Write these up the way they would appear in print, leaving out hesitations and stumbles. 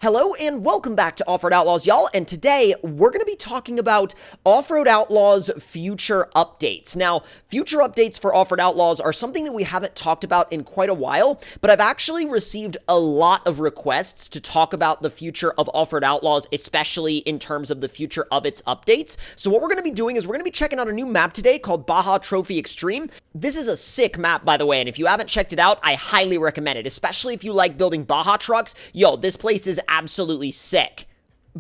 Hello and welcome back to Offroad Outlaws, y'all, and today we're going to be talking about Offroad Outlaws future updates. Now, future updates for Offroad Outlaws are something that we haven't talked about in quite a while, but I've actually received a lot of requests to talk about the future of Offroad Outlaws, especially in terms of the future of its updates. So what we're going to be doing is we're going to be checking out a new map today called Baja Trophy Extreme. This is a sick map, by the way, and if you haven't checked it out, I highly recommend it, especially if you like building Baja trucks. Yo, this place is absolutely sick.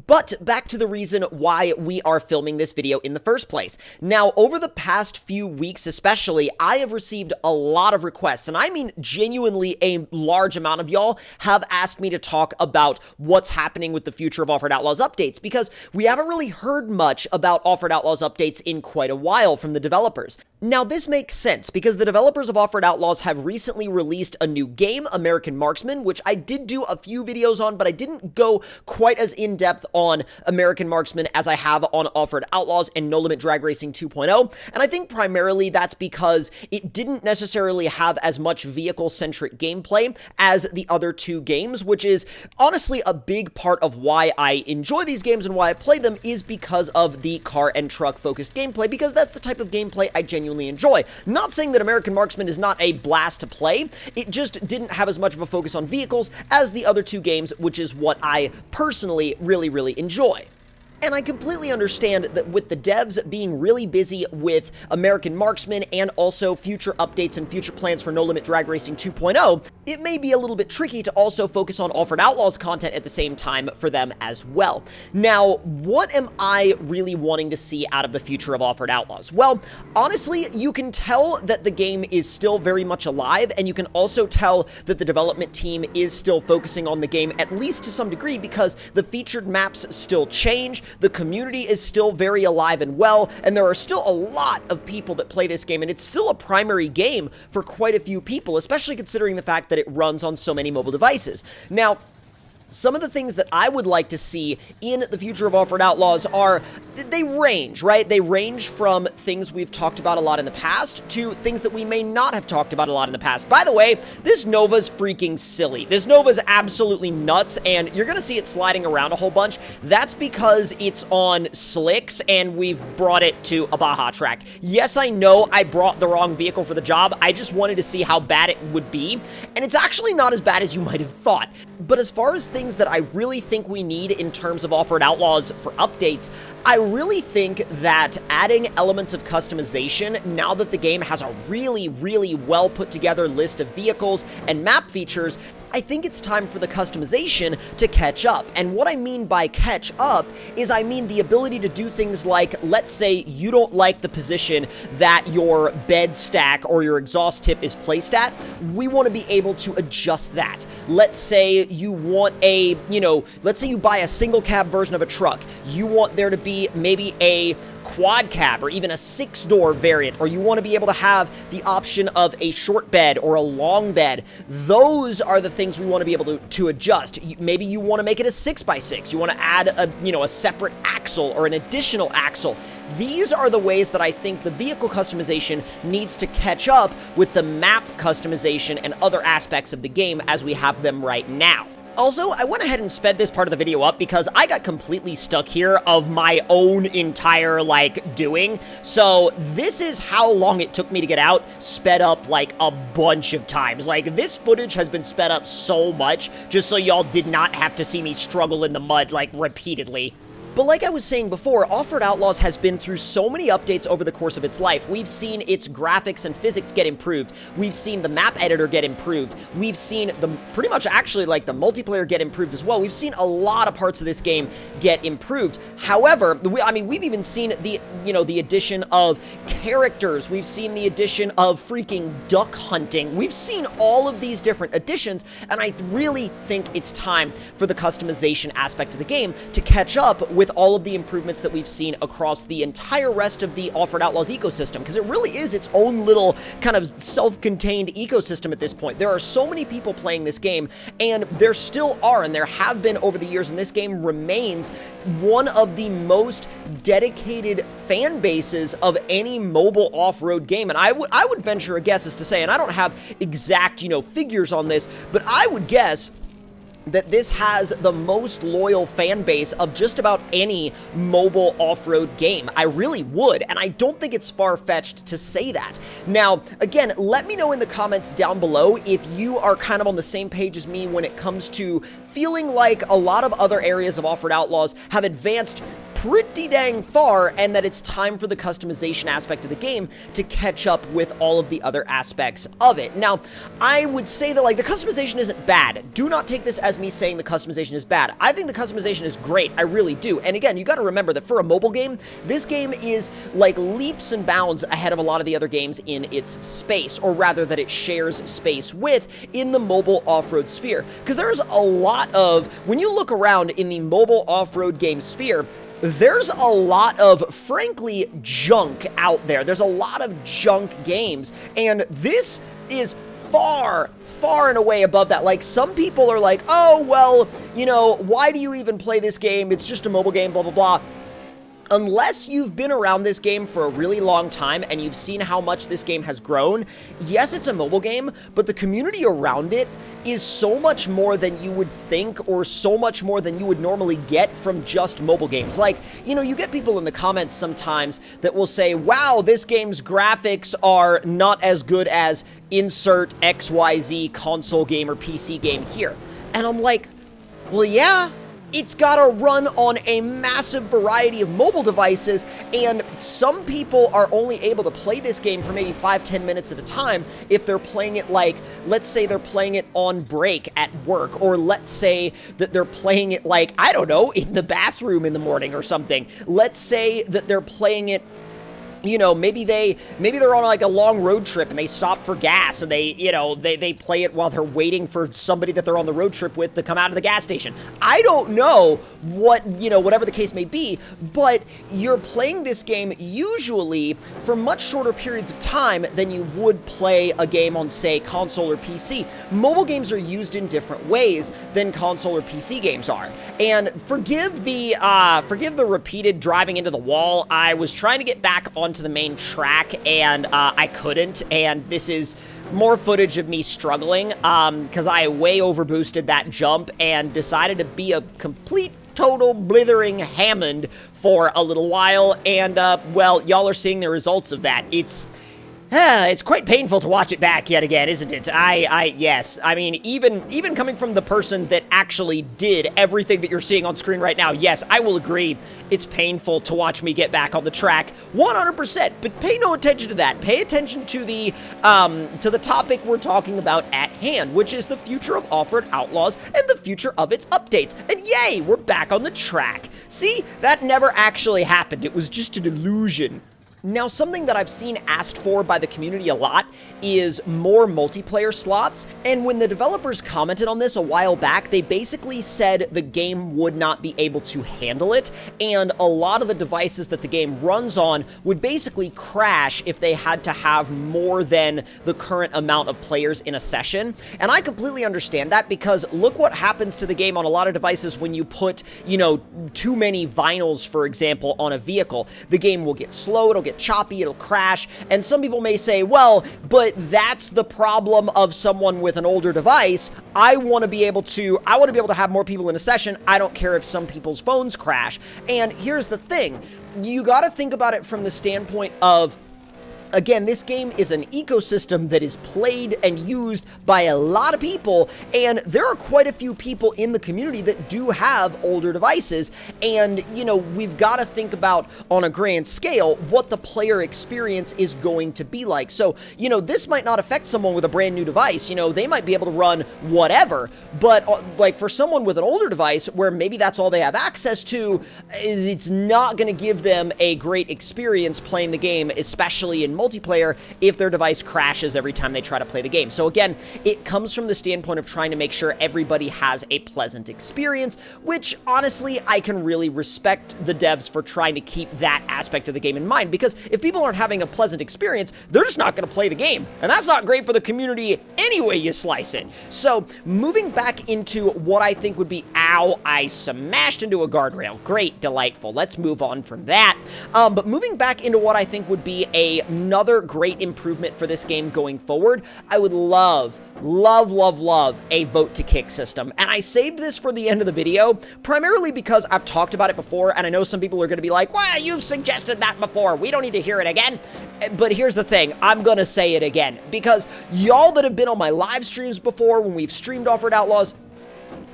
But back to the reason why we are filming this video in the first place. Now, over the past few weeks especially, I have received a lot of requests, and I mean genuinely a large amount of y'all have asked me to talk about what's happening with the future of Offroad Outlaws updates, because we haven't really heard much about Offroad Outlaws updates in quite a while from the developers. Now, this makes sense, because the developers of Offroad Outlaws have recently released a new game, American Marksman, which I did do a few videos on, but I didn't go quite as in-depth on American Marksman as I have on Offroad Outlaws and No Limit Drag Racing 2.0, and I think primarily that's because it didn't necessarily have as much vehicle-centric gameplay as the other two games, which is honestly a big part of why I enjoy these games and why I play them, is because of the car and truck-focused gameplay, because that's the type of gameplay I genuinely enjoy. Not saying that American Marksman is not a blast to play, it just didn't have as much of a focus on vehicles as the other two games, which is what I personally really enjoy. And I completely understand that with the devs being really busy with American Marksman and also future updates and future plans for No Limit Drag Racing 2.0, it may be a little bit tricky to also focus on Offroad Outlaws content at the same time for them as well. Now, what am I really wanting to see out of the future of Offroad Outlaws? Well, honestly, you can tell that the game is still very much alive, and you can also tell that the development team is still focusing on the game, at least to some degree, because the featured maps still change. The community is still very alive and well, and there are still a lot of people that play this game, and it's still a primary game for quite a few people, especially considering the fact that it runs on so many mobile devices. Now, some of the things that I would like to see in the future of Offroad Outlaws are, they range, right? They range from things we've talked about a lot in the past to things that we may not have talked about a lot in the past. By the way, this Nova's freaking silly. This Nova's absolutely nuts, and you're gonna see it sliding around a whole bunch. That's because it's on slicks, and we've brought it to a Baja track. Yes, I know I brought the wrong vehicle for the job. I just wanted to see how bad it would be, and it's actually not as bad as you might have thought. But as far as things that I really think we need in terms of Offroad Outlaws for updates, I really think that adding elements of customization, now that the game has a really well put together list of vehicles and map features, I think it's time for the customization to catch up. And what I mean by catch up is I mean the ability to do things like, let's say you don't like the position that your bed stack or your exhaust tip is placed at, we want to be able to adjust that. Let's say you want a, let's say you buy a single cab version of a truck. You want there to be maybe a quad cab or even a 6-door variant, or you want to be able to have the option of a short bed or a long bed. Those are the things we want to be able to adjust. Maybe you want to make it a 6x6. You want to add a separate axle or an additional axle. These are the ways that I think the vehicle customization needs to catch up with the map customization and other aspects of the game as we have them right now. Also, I went ahead and sped this part of the video up because I got completely stuck here of my own entire, doing. So this is how long it took me to get out, sped up, a bunch of times. This footage has been sped up so much, just so y'all did not have to see me struggle in the mud, repeatedly. But like I was saying before, Offroad Outlaws has been through so many updates over the course of its life. We've seen its graphics and physics get improved. We've seen the map editor get improved. We've seen pretty much actually the multiplayer get improved as well. We've seen a lot of parts of this game get improved. However, we've even seen the addition of characters. We've seen the addition of freaking duck hunting. We've seen all of these different additions, and I really think it's time for the customization aspect of the game to catch up with all of the improvements that we've seen across the entire rest of the Offroad Outlaws ecosystem, because it really is its own little kind of self-contained ecosystem at this point. There are so many people playing this game, and there still are, and there have been over the years, and this game remains one of the most dedicated fan bases of any mobile off-road game. And I would venture a guess as to say, and I don't have exact, figures on this, but I would guess that this has the most loyal fan base of just about any mobile off-road game. I really would, and I don't think it's far-fetched to say that. Now, again, let me know in the comments down below if you are kind of on the same page as me when it comes to feeling like a lot of other areas of Offroad Outlaws have advanced pretty dang far, and that it's time for the customization aspect of the game to catch up with all of the other aspects of it. Now, I would say that, like, the customization isn't bad. Do not take this as me saying the customization is bad. I think the customization is great. I really do. And again, you got to remember that for a mobile game, this game is like leaps and bounds ahead of a lot of the other games in its space, or rather that it shares space with in the mobile off-road sphere. Because there's a lot of, when you look around in the mobile off-road game sphere, there's a lot of, frankly, junk out there. There's a lot of junk games, and this is far, far and away above that. Like, some people are like, oh, well, you know, why do you even play this game? It's just a mobile game, blah, blah, blah. Unless you've been around this game for a really long time and you've seen how much this game has grown, yes, it's a mobile game, but the community around it is so much more than you would think, or so much more than you would normally get from just mobile games. Like, you know, you get people in the comments sometimes that will say, wow, this game's graphics are not as good as insert XYZ console game or PC game here. And I'm like, well, yeah, it's gotta run on a massive variety of mobile devices, and some people are only able to play this game for maybe 5-10 minutes at a time if they're playing it, like, let's say they're playing it on break at work, or let's say that they're playing it, like, I don't know, in the bathroom in the morning or something. Let's say that they're playing it, you know, maybe they're on like a long road trip and they stop for gas, and they, you know, they play it while they're waiting for somebody that they're on the road trip with to come out of the gas station. I don't know what, you know, whatever the case may be, but you're playing this game usually for much shorter periods of time than you would play a game on, say, console or PC. Mobile games are used in different ways than console or PC games are. And forgive the repeated driving into the wall. I was trying to get back onto the main track, and I couldn't, and this is more footage of me struggling, because I way overboosted that jump and decided to be a complete total blithering Hammond for a little while, and well, y'all are seeing the results of that. It's quite painful to watch it back yet again, isn't it? Yes. I mean, even coming from the person that actually did everything that you're seeing on screen right now, yes, I will agree. It's painful to watch me get back on the track, 100%, but pay no attention to that. Pay attention to the topic we're talking about at hand, which is the future of Offroad Outlaws and the future of its updates. And yay, we're back on the track. See, that never actually happened. It was just an illusion. Now, something that I've seen asked for by the community a lot is more multiplayer slots, and when the developers commented on this a while back, they basically said the game would not be able to handle it, and a lot of the devices that the game runs on would basically crash if they had to have more than the current amount of players in a session. And I completely understand that, because look what happens to the game on a lot of devices when you put, you know, too many vinyls, for example, on a vehicle. The game will get slow, it'll get choppy, it'll crash, and some people may say, well, but that's the problem of someone with an older device. I want to be able to have more people in a session. I don't care if some people's phones crash. And here's the thing, you got to think about it from the standpoint of, again, this game is an ecosystem that is played and used by a lot of people, and there are quite a few people in the community that do have older devices, and, you know, we've got to think about, on a grand scale, what the player experience is going to be like. So, you know, this might not affect someone with a brand new device. You know, they might be able to run whatever, but, like, for someone with an older device, where maybe that's all they have access to, it's not going to give them a great experience playing the game, especially in multiplayer, if their device crashes every time they try to play the game. So again, it comes from the standpoint of trying to make sure everybody has a pleasant experience, which honestly, I can really respect the devs for trying to keep that aspect of the game in mind, because if people aren't having a pleasant experience, they're just not going to play the game, and that's not great for the community any way you slice it. So moving back into what I think would be, ow, I smashed into a guardrail. Great, delightful. Let's move on from that. But moving back into what I think would be another great improvement for this game going forward. I would love a vote to kick system. And I saved this for the end of the video, primarily because I've talked about it before, and I know some people are going to be like, well, you've suggested that before. We don't need to hear it again. But here's the thing. I'm going to say it again, because y'all that have been on my live streams before when we've streamed Offroad Outlaws,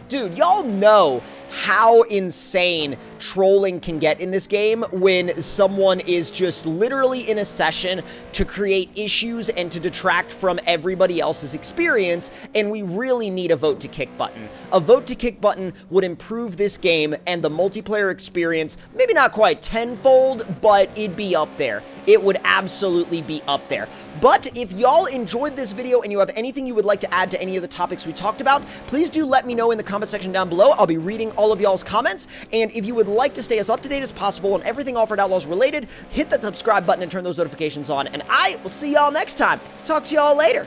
dude, y'all know how insane trolling can get in this game when someone is just literally in a session to create issues and to detract from everybody else's experience, and we really need a vote to kick button. A vote to kick button would improve this game and the multiplayer experience, maybe not quite tenfold, but it'd be up there. It would absolutely be up there. But if y'all enjoyed this video and you have anything you would like to add to any of the topics we talked about, please do let me know in the comment section down below. I'll be reading all of y'all's comments, and if you would like to stay as up to date as possible on everything Offroad Outlaws related, hit that subscribe button and turn those notifications on, and I will see y'all next time. Talk to y'all later.